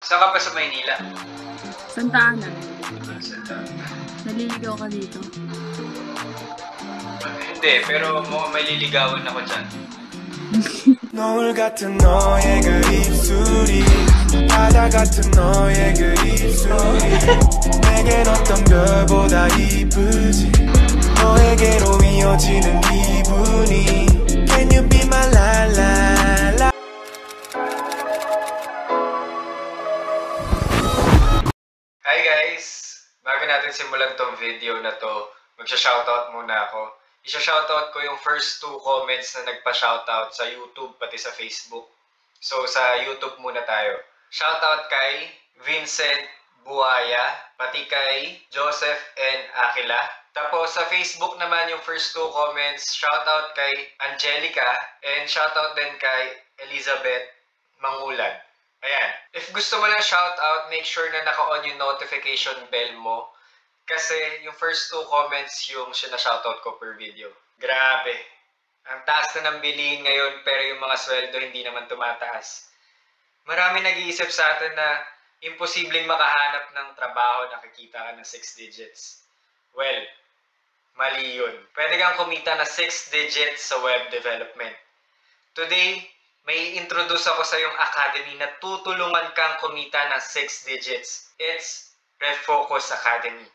Saan ka pa sa Maynila? Santa Ana. Santa Ana. Naliligaw ka dito? Hindi, pero mukhang may liligawan ako dyan. 노을 같은 너의 그 입술이 바다 같은 너의 그 입술이 내겐 어떤 별보다 이쁘지 너에게로 이어지는 기분이 Can you be my la la la Hi guys! Bago natin simulan tong video na to, magsha-shoutout muna ako. Isha-shoutout ko yung first 2 comments na nagpa-shoutout sa YouTube pati sa Facebook. So sa YouTube muna tayo. Shoutout kay Vincent Buaya, pati kay Joseph N. Aquila. Tapos sa Facebook naman yung first 2 comments, shoutout kay Angelica and shoutout din kay Elizabeth Mangulan. Ayan. If gusto mo ng shoutout, make sure na naka-on yung notification bell mo. Kasi yung first 2 comments yung sinashoutout ko per video. Grabe. Ang taas na ng bilihin ngayon pero yung mga sweldo hindi naman tumataas. Marami nag-iisip sa atin na imposibleng makahanap ng trabaho na kikita ka ng 6 digits. Well, mali yun. Pwede kang kumita na 6 digits sa web development. Today, may introduce ako sa yung academy na tutulungan kang kumita ng 6 digits. It's Refocus Academy.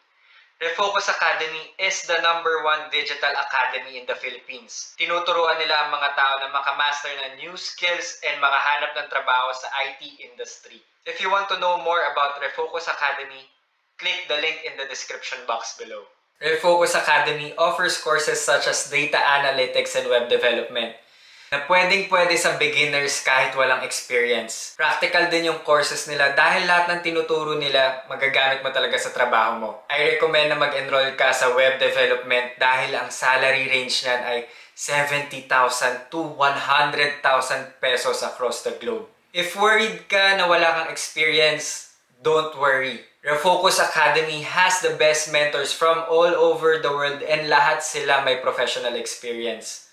Refocus Academy is the #1 digital academy in the Philippines. Tinuturuan nila ang mga tao na makamaster ng new skills and makahanap ng trabaho sa IT industry. If you want to know more about Refocus Academy, click the link in the description box below. Refocus Academy offers courses such as data analytics and web development na pwedeng-pwede sa beginners kahit walang experience. Practical din yung courses nila dahil lahat ng tinuturo nila magagamit mo talaga sa trabaho mo. I recommend na mag-enroll ka sa web development dahil ang salary range niyan ay 70,000 to 100,000 pesos across the globe. If worried ka na wala kang experience, don't worry. Refocus Academy has the best mentors from all over the world and lahat sila may professional experience.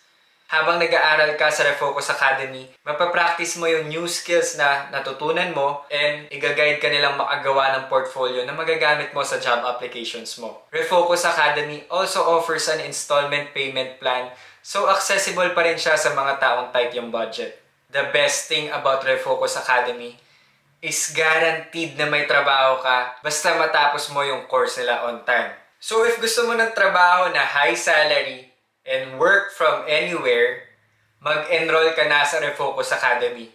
Habang nag-aaral ka sa Refocus Academy, mapapractice mo yung new skills na natutunan mo and i-guide ka nilang makagawa ng portfolio na magagamit mo sa job applications mo. Refocus Academy also offers an installment payment plan so accessible pa rin siya sa mga taong tight yung budget. The best thing about Refocus Academy is guaranteed na may trabaho ka basta matapos mo yung course nila on time. So if gusto mo ng trabaho na high salary and work from anywhere, mag-enroll ka na sa Refocus Academy.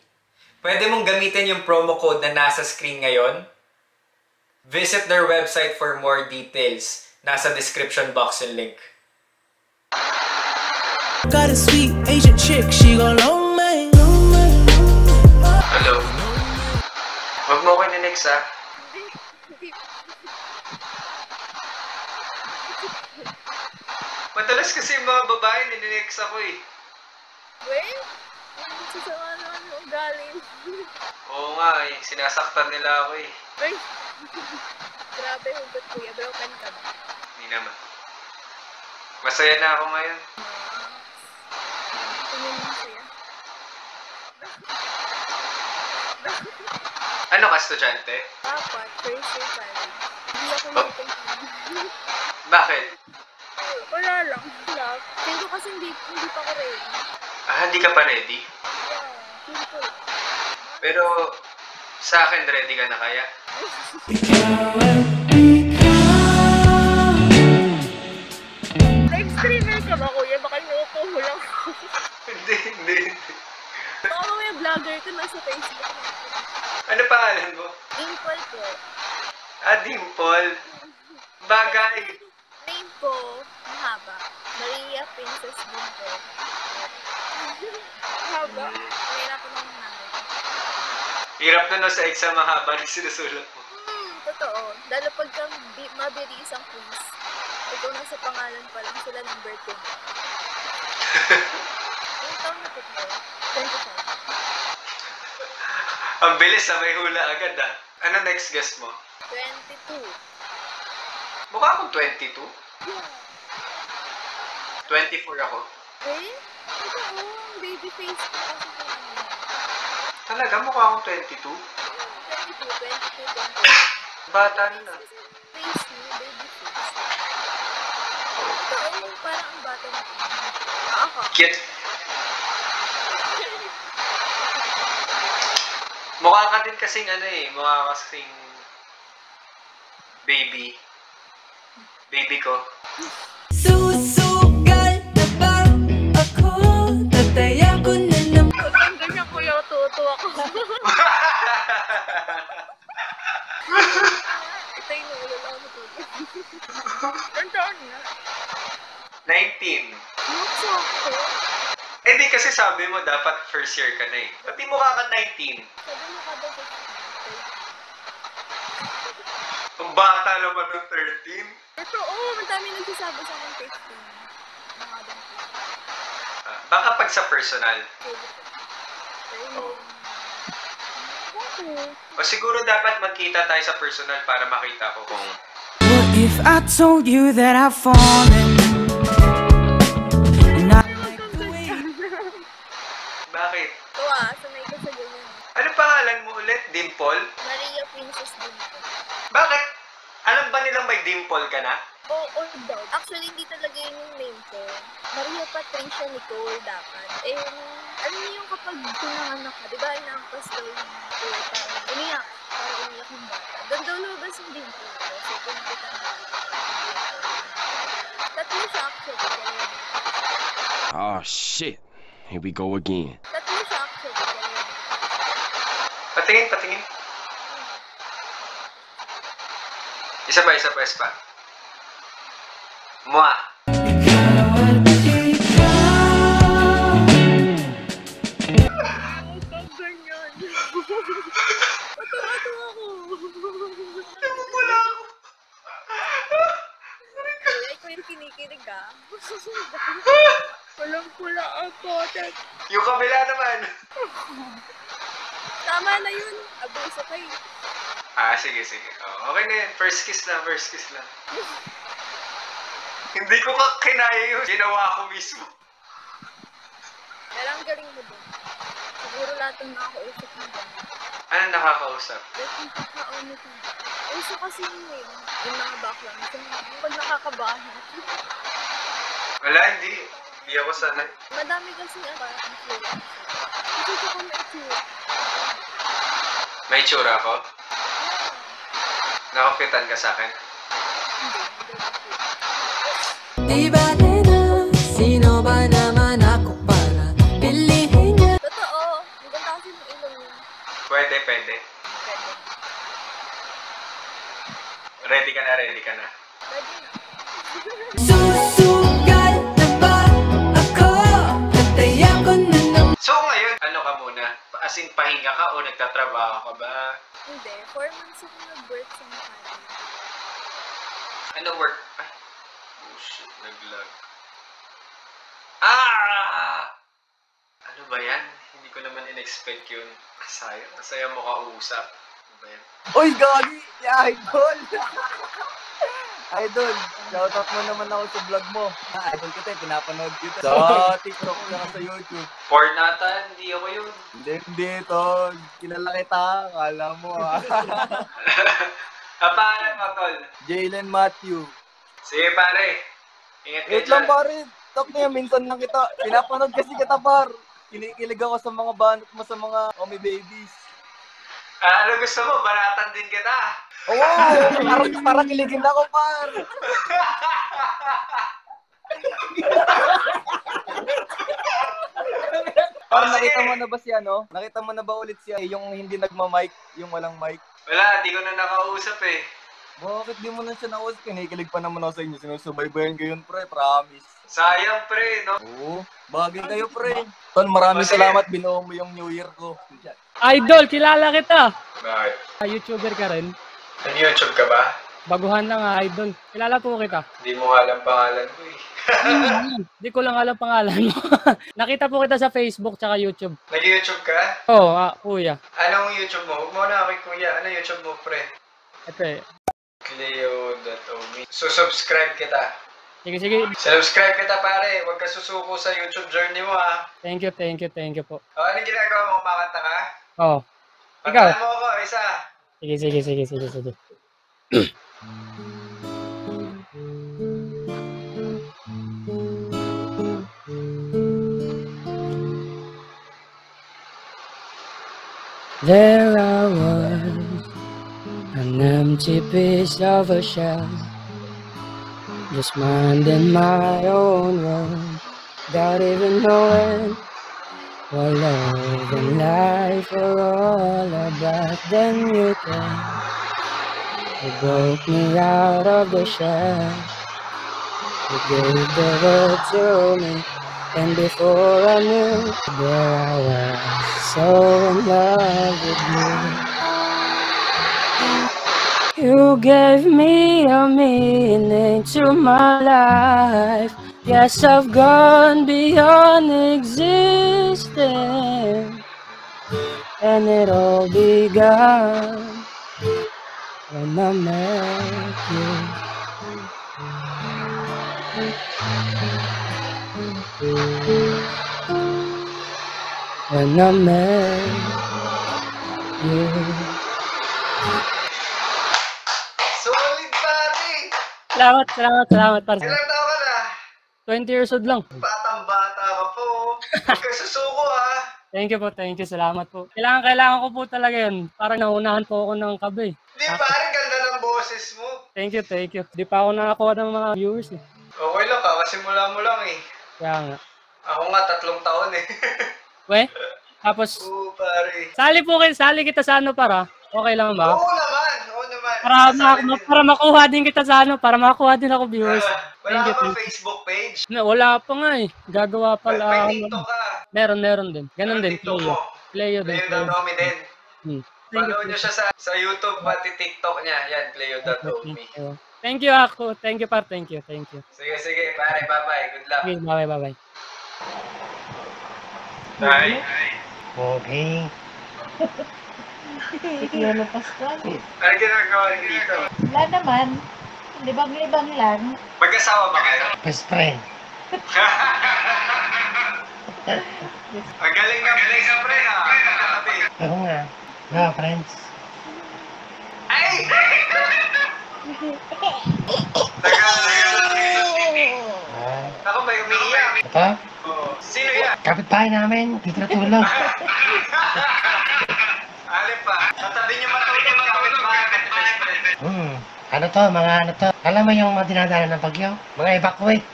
Pwede mong gamitin yung promo code na nasa screen ngayon. Visit their website for more details. Nasa description box yung link. Got a sweet Asian chick, she gon' long me. Hello. Huwag mo ko next ha. Madalas kasi yung mga babae nininex ako eh. Well, sasama naman yung galing. Oo nga eh, sinasaktan nila ako eh. Ay, grabe hugot kuya, broken ka ba? Hindi naman. Masaya na ako ngayon. Tingin mo siya. Ano ka, estudyante? Dapat, first year college. Hindi ako nagpapagod. Bakit? Wala lang. Wala. Feel ko kasi hindi pa ako ready. Ah, hindi ka pa ready? Yeah, feel ko lang. Pero sa akin, ready ka na kaya? Live streamer ka ba kuya? Baka inuupo mo lang. Hindi. Baka mamaya vlogger ka nasa Facebook. Ano pangalan mo? Dimple po. Ah, Dimple. Bagay. Name po, mahaba. Maria Princess Dimple. Mahaba. Mahirap ko ng nanay. Hirap na no sa exam mahaba na sinusulat mo. Totoo. Lalo pagka mabilis ang quiz. Ikaw na sa pangalan pa lang sila number 2. Ilang taon na po po? 25. Ang bilis may hula agad ah. Ano next guess mo? 22. Mukha akong 22. Yeah. 24 ako. Eh? Ito baby face ko kasi po. Talaga mukha akong 22? 24 22. Bata na. Kasi face niya, baby face. Ito, parang ang bata na. Ako. Cute. Mukha ka din kasing ano eh. Mukha kasing baby. Baby ko. Susugal na ba ako? Tataya ko na naman. Ang ganyan ko yung tuto ako. Ito yung nulala ako tuto. Ilan taon na? 19. Mukha ako. Eh di kasi sabi mo dapat first year ka na eh. Ba't di mukha ka 19? Sabi mo ka daw sa Ang bata naman ng 13. ito, madami nagsasabi sa akin 15. Mga daw. Baka pag sa personal. O siguro dapat magkita tayo sa personal para makita ko kung... What if I told you that I've fallen? And I like the way Bakit? Tuwa, sanay ko sa ganyan. Ano pangalan mo ulit? Dimple? Maria Princess Dimple. Bakit? Alam ba nilang may dimple ka na? Oo daw. Actually, hindi talaga yun yung name ko. Maria Patricia Nicole dapat. Eh, alam niyo yung kapag pinanganak ka, di ba inaangkas daw yung parang umiyak. Parang umiyak yung bata. Doon daw lumabas yung dimple ko. So, pinakita na. Tatlo siya actually. Oh shit. Here we go again. Tatlo siya actually. Patingin, patingin. Isa pa, isa pa, isa pa. Mwah! Pag ganyan. Matawa-tawa ako. Wala ako. Kuya, ikaw yung kinikinig ah. Walang-pula ako. Yung kabila naman. Tama na yun. Abuso kayo. Sige, sige. Oh, okay na yun. First kiss lang, first kiss lang. Hindi ko kinaya yun. Ginawa ko mismo. Pero ang galing mo dun. Siguro lahat ng nakakausap mo dun. Ano nakakausap? Ba't yung kakaunit mo? Uso kasi yun eh. Yung mga background. Yung pag nakakabahan. Wala, hindi. Hindi ako sanay. Madami kasi ang parang influencer. Ito ko may itsura. May tsura ko? Nakapitan ka sa akin? Hindi. Di ba na, sino ba naman ako para pilihin niya? Totoo. Ang ganda kasi ng ilong yun. Pwede, pwede. Pwede. Ready ka na, ready ka na. Pwede na. Susugal na ba ako? Tataya ko na naman. So ngayon, ano ka muna? As in, pahinga ka o nagtatrabaho ka ba? Hindi. 4 months ako nag-work sa Makati. Ano work? Ay. Oh shit, nag-lag. Ano ba yan? Hindi ko naman in-expect yun. Masaya mo kausap. Ano ba yan? Uy, gagi! Si Idol! Idol, shoutout mo naman ako sa vlog mo. Idol kita eh, pinapanood kita. Sa TikTok na sa YouTube. Porn nata, hindi ako yun. Hindi, tol. Kilala kita, kala mo ah. Pangalan mo, tol? Jalen Matthew. Sige, pare. Ingat ka Wait lang dyan. pare, talk niya, minsan lang kita. Pinapanood kasi kita par. Kinikilig ako sa mga banat mo sa mga Omi Babies. Ano gusto mo? Banatan din kita. Oo, para kiligin ako par. Par, Oh, sige. nakita mo na ba si ano? Nakita mo na ba ulit siya yung hindi nagma-mic, yung walang mic? Wala, di ko na nakausap eh. Bakit di mo na siya nausap? Kinikilig pa naman ako sa inyo. Sinusubaybayan ko yun, pre. Promise. Sayang, pre, no? Oo. Bagay kayo, pre. Ton, maraming Sige. salamat. Binuo mo yung New Year ko. Idol, kilala kita. Bakit? YouTuber ka rin. Nag-YouTube ka ba? Baguhan lang idol. Kilala po kita. Hindi mo alam pangalan ko eh. Hindi ko lang alam pangalan mo. Nakita po kita sa Facebook tsaka YouTube. Nag-YouTube ka? Oo, kuya. Anong YouTube mo? Huwag mo na kay kuya. Ano YouTube mo, pre? Ito eh. Cleo.omi. So, subscribe kita. Sige, sige. Subscribe kita, pare. Huwag ka susuko sa YouTube journey mo, ha? Thank you po. Anong ginagawa mo? Kumakanta ka? Oo. Ikaw? Pantahan mo ako, isa. Sige. There I was, an empty piece of a shell, just minding my own world, without even knowing what love and life are all about. Then you came, you broke me out of the shell, you gave the world to me, and before I knew, there I was, so in love with you. You gave me a meaning to my life. Yes, I've gone beyond existing, and it all began when I met you. When I met you. Solid, pare! Salamat, par. Ilang taon ka na? 20 years old lang. Batang-bata ka po. Huwag ka susuko, ha? Thank you, salamat po. Kailangan ko po talaga yun. Parang naunahan po ako ng kabe. Di, pare, ganda ng boses mo. Thank you. Di pa ako nakakuha ng mga viewers eh. Okay lang ka, kasi mula mo lang eh. Kaya nga. Ako nga, 3 taon eh. We? Tapos, Oo, pare. sali kita sa ano para? Okay lang ba? Oo naman. Para makuha din kita sa ano, para makuha din ako viewers. Wala Thank ka you. ba Facebook page? Wala pa nga eh. Gagawa pa lang. May TikTok ka. Meron din. Ganun din. TikTok mo. Playo din. Playo.omi din. Follow you. nyo siya sa YouTube, pati TikTok niya. Yan, Playo.omi. Thank you ako. Thank you, par. Thank you. Sige, pare. Bye-bye. Good luck. Okay, bye-bye. Bye. Okay. Lolo Pascual. Ano ginagawa niyo dito? Wala naman. Libang-libang lang. Mag-asawa ba kayo? Best friend. Ang galing ng best friend, ha? Katabi. Oo nga. Nga, friends. Ay! Tagal. Ako, may umiiyak. Ito? Oo. Sino yan? Kapitbahay namin. Dito natulog. Alip pa. Katabi niyo matulog. Kapit ba? Ano to? Mga ano to? Alam mo yung mga dinadaanan ng bagyo? Mga evacuate.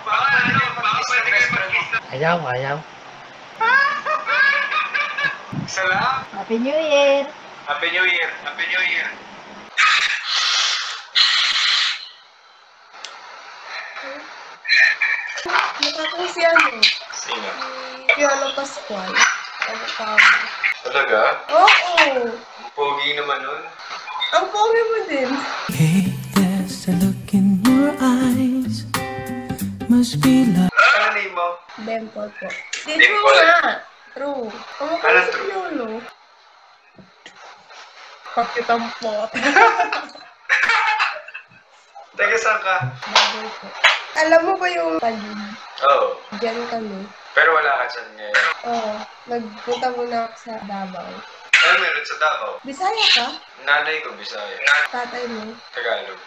Baka best friend mo. Ayaw. Salamat. Happy New Year! Happy New Year. Nakakong si ano, Sino? si Lolo Pascual. Ano pa? Talaga? Oo! Ang pogi naman nun. Ang pogi mo din. Hey, there's a look in your eyes. Must be love. Ano name mo? Dimple po. Di Dimple. true nga. True. Kamukha Ano si true? Lolo. Pakitampot. Taga saan ka? Bagay po. Alam mo ba yung Taguig? Oo. Diyan kami. Pero wala ka dyan ngayon. Oo. Nagpunta muna ako sa Davao. Ano meron sa Davao? Bisaya ka? Nanay ko, Bisaya. Tatay mo? Tagalog.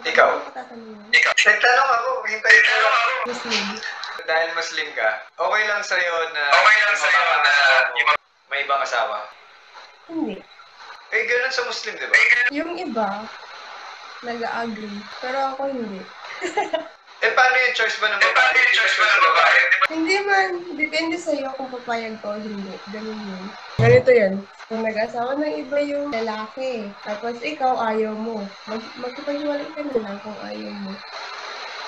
Ikaw? Nagtanong ako, hintay ko ako. Muslim. Dahil Muslim ka, okay lang sa'yo na may ibang asawa? Hindi. Eh, ganun sa Muslim, di ba? Yung iba, nag-agree. Pero ako hindi. Eh, paano yung choice ba ng babae? Hindi choice ba ng babae? Hindi man. Depende sa'yo kung papayag ko o hindi. Ganun yun. Ganito yan. Kung nag-asawa ng iba yung lalaki, tapos ikaw ayaw mo, magkipaghiwalay ka na lang kung ayaw mo.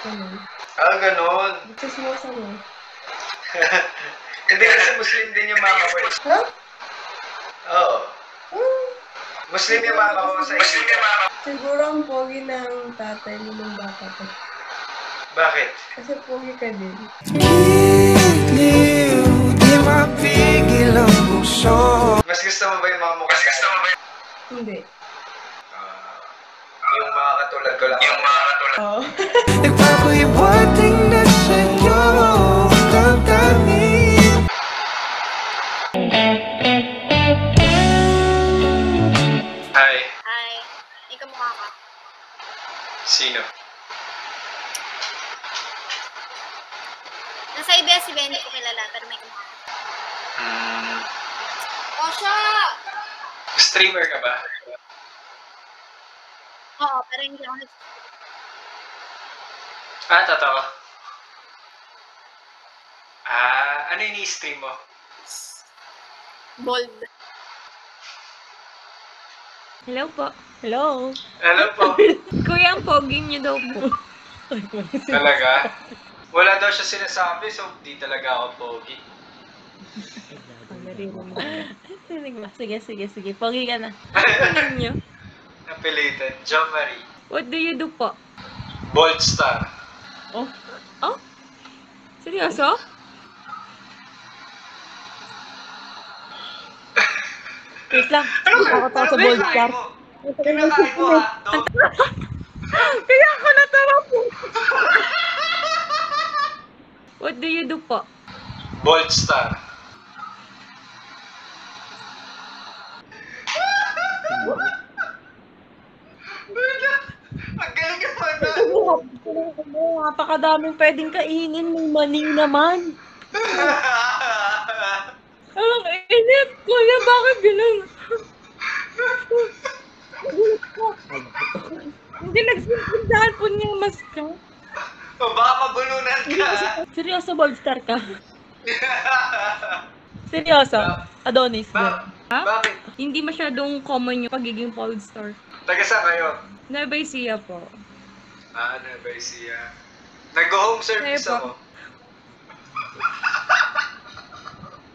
Ganun. Ah, ganun. Chismosa mo. Hindi kasi Muslim din yung mama ko. Ha? Oo. Hmm. Muslim yung mama ko sa Muslim yung mama. Siguro ang pogi ng tatay mo nung bata ko. Bakit? Kasi pogi ka din. Mas gusto mo ba yung mga mukha? Mas gusto mo ba yung... Hindi. Yung mga katulad ko lang. Yung mga katulad. Oo. Nagpapahiwating na sa'yo damdamin. Sino? Nasa ABS-CBN, hindi ko kilala, pero may kumakain. Oh, siya! Streamer ka ba? Oo, pero hindi ako Totoo. Ano yung i-stream mo? bold. Hello po. Hello. Hello po. Kuya, ang pogi niyo daw po. Talaga? Wala daw siya sinasabi, so di talaga ako pogi. Sige. Pogi ka na. Ano niyo? Affiliated, Jo Marie. What do you do po? Bold Star. Oh? Seryoso? Wait lang. Ako to sa Bold Star. Kinakain mo hotdog? Kaya ako natawa po. What do you do po? Bold Star. Ang galing ka pa na. Napakadaming pwedeng kainin. May mani naman. Ang init. Kuya, bakit ganun? Hindi nagsisindahan po niya yung mask ka. O baka mabulunan ka. Seryoso, Bold Star ka? Seryoso? Adonis ba? Ha? Bakit? Hindi masyadong common yung pagiging Bold Star. Taga saan kayo? Nueva Ecija po. Nueva Ecija. Nag-home service Nueva. ako.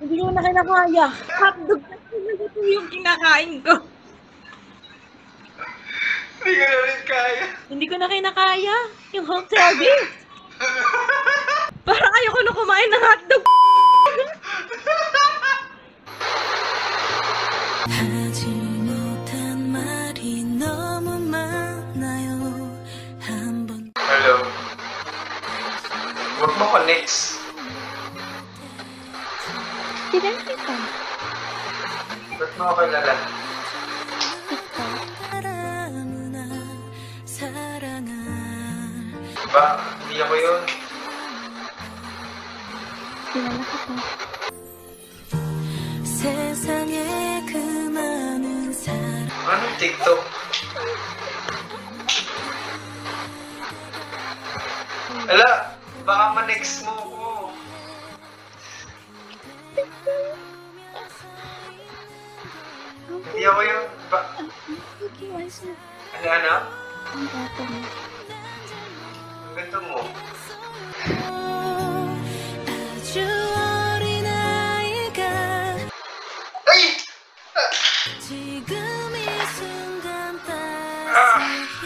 Hindi ko na kinakaya. Hotdog na yung kinakain ko. Hindi ko na rin kaya. Hindi ko na kinakaya. Yung home service. Parang ayoko na kumain ng hotdog. 하지 못한 말이 너무 많아요. 한번 Hello. Huwag mo connects. Kilala kita. Ba't mo ako kilala? 사랑은 사랑할 Ba? Hindi ako yun. Kilala kita. 세상에 그 많은 사랑 Anong TikTok? Ala, baka ma-next mo ako. Hindi ako yun. Ano? Ang gato mo. Ang ganda mo. 아주 어린 아이가 Ay! 지금 이 순간 따스히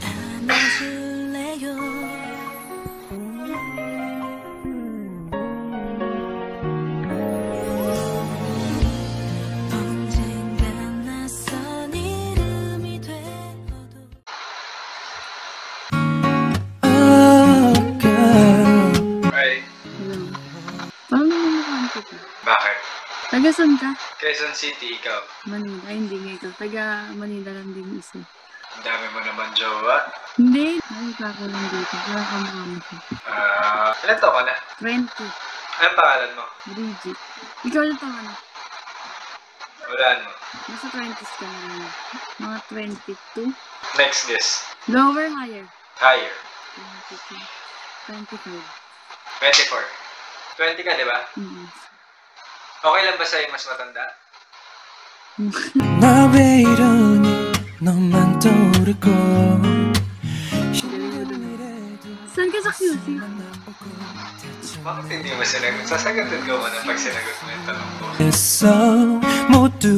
안아줄래요 언젠간 낯선 이름이 되어도 Ay, Paano mo mukhaan kita? bakit? Taga saan ka? Quezon City, ikaw. Manila. Ay, hindi nga ikaw. Taga Manila lang din isa. Ang dami mo naman, jowa. Hindi. Nakita ko lang dito. Kaya kamukha mo siya. Ilan taon ka na? 20. Anong pangalan mo? Bridget. Ikaw na tama na. Walaan mo. Nasa 20s ka na lang. Mga 22. Next guess. Lower, higher. Higher. 22. 25. 24. 20 ka, di ba? Okay lang ba sa'yo mas matanda? 나 왜 이러니 너만 떠오르고 Saan ka sa QC? Bakit hindi mo sinagot? Sasagutin ko muna pag sinagot mo yung tanong ko. 했어 모두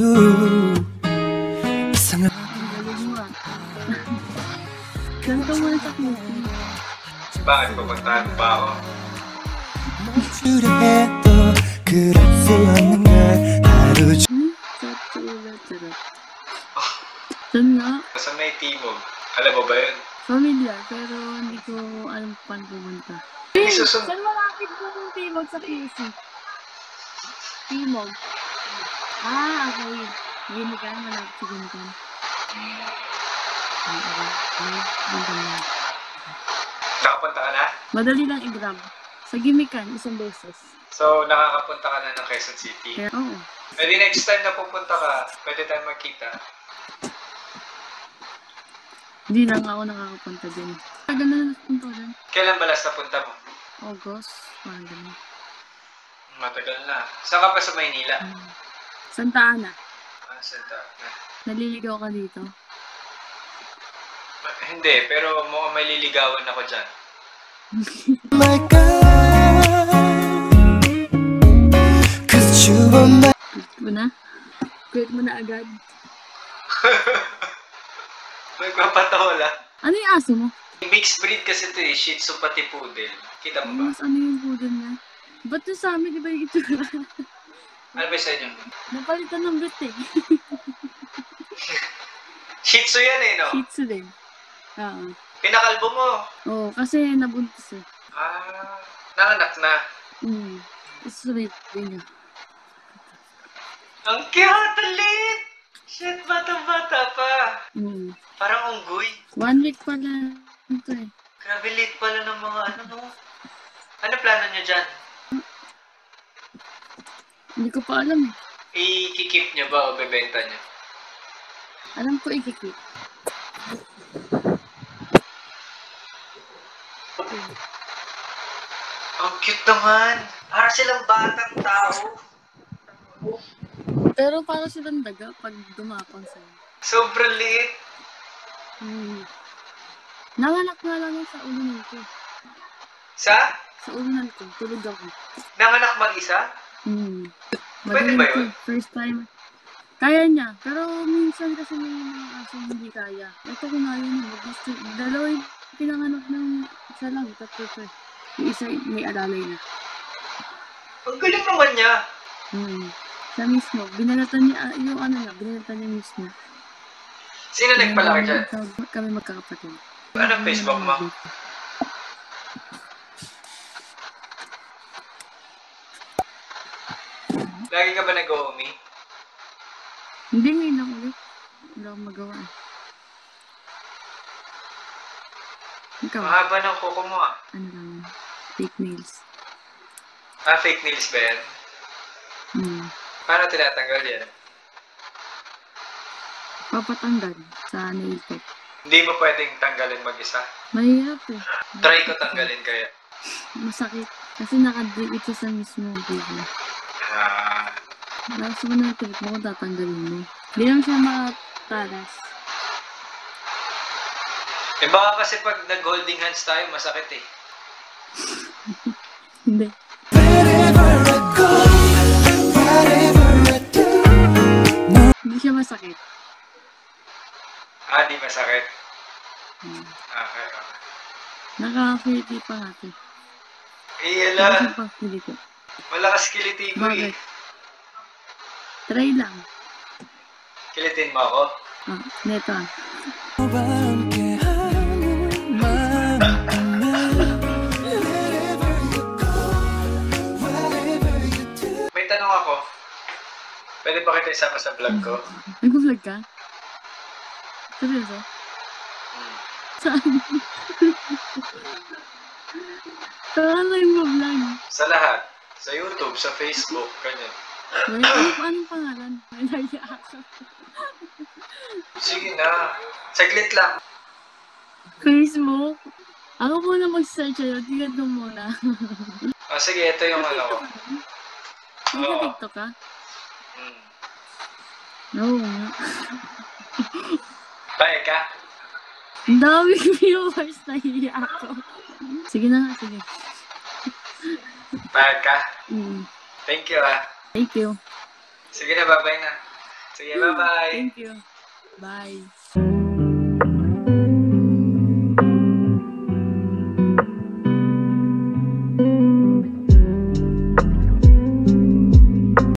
이상한 Galing mo ah. Saan ka muna sa QC? Bakit pupuntahan mo ba ako? 줄을 해도 그럴 수 없는 걸 하루 Charot. Saan nga? Sa may timog. Alam mo ba yun? Familiar, pero hindi ko alam kung paano pumunta. Hindi susunod. Saan malapit po yung Timog sa QC? Timog. Okay. Ginikan, malapit sa Ginikan. Nakapunta ka na? Madali lang i-grab. Sa Gimikan, isang beses. So, nakakapunta ka na ng Quezon City. Kaya, oo. Pwede next time na pupunta ka, pwede tayo magkita. Hindi lang ako nakakapunta din. Tagal na napunta ko dyan. Kailan ba last napunta mo? August, parang ganun. Matagal na. Saan ka pa sa Maynila? Santa Ana. Santa Ana. Naliligaw ka dito. Hindi, pero mukhang may liligawan ako dyan. My God, 'cause you were my Quit mo na? Quit mo na agad. Nagpapatawa. Ano yung aso mo? Mixed breed kasi ito eh, Shih Tzu pati Poodle. Kita mo ba? Mas ano yung poodle niya? Ba't yung sa amin, di ba yung itsura? Ano ba sa inyo? Napalitan ng bet eh. Shih Tzu yan eh, no? Shih Tzu din. Oo. Pinakalbo mo. Oo, kasi nabuntis eh. Ah, nanganak na. Straight din niya. Ang cute, lit! Shit, bata-bata pa. Parang unggoy. 1 week pala ito eh. Grabe, lit pala ng mga ano, no? Ano plano nyo dyan? Hindi ko pa alam eh. I-keep nyo ba o bebenta nyo? Alam ko ikikip. Ang cute naman. Para silang batang tao. Pero para silang daga pag dumapang sa'yo. Sobrang liit. Nanganak nga lang yun sa ulunan ko. Sa? Sa ulunan ko. Tulog ako. Nanganak mag-isa? Pwede ba yun? First time. Kaya niya. Pero minsan kasi may mga aso hindi kaya. Ito kumain niya. Dalawa yung pinanganak ng isa lang. Tatlo to eh. Yung isa may alalay na. Ang galing naman niya. Siya mismo. Binalatan niya, yung ano na, binalatan niya mismo. Sino nagpalaki dyan? Kami magkakapatid. Anong Facebook mo? Lagi ka ba nag-uumi? Hindi, ngayon lang ulit. Wala akong magawa. Ikaw? Mahaba ng kuko mo ah. Ano lang, fake nails. Ah, fake nails ba yan? Paano tinatanggal yan? Papatanggal sa nail tech. Hindi mo pwedeng tanggalin mag-isa. Mahirap eh. Try ko tanggalin kaya. Masakit. Kasi nakadikit siya sa mismo dito. Gusto mo na trip mo kung tatanggalin mo. Hindi lang siya makatalas. Eh baka kasi pag nag-holding hands tayo, masakit eh. Hindi. Hindi siya masakit. Ah, di masakit? Okay. Nakakiliti pa natin. Eh, yala. Nakakiliti. Malakas kiliti ko eh. Bakit? Try lang. Kilitin mo ako? Neto ah. May tanong ako. Pwede ba kita isama sa vlog ko? Nag-vlog ka? Seryoso? Saan? Saan na yung vlog? Sa lahat. Sa YouTube, sa Facebook, ganyan. Anong pangalan? May naya ako. Sige na. Saglit lang. Facebook? Ako muna mag-search sa'yo. Tingnan mo muna. Sige, ito yung ano ko. Nag-TikTok ka? Oo nga. Bae ka? Ang daming viewers, nahiya ako. Sige na nga, sige. Bae ka? Thank you ah. Thank you. Sige na, bye-bye na. Sige, bye-bye. Thank you. Bye.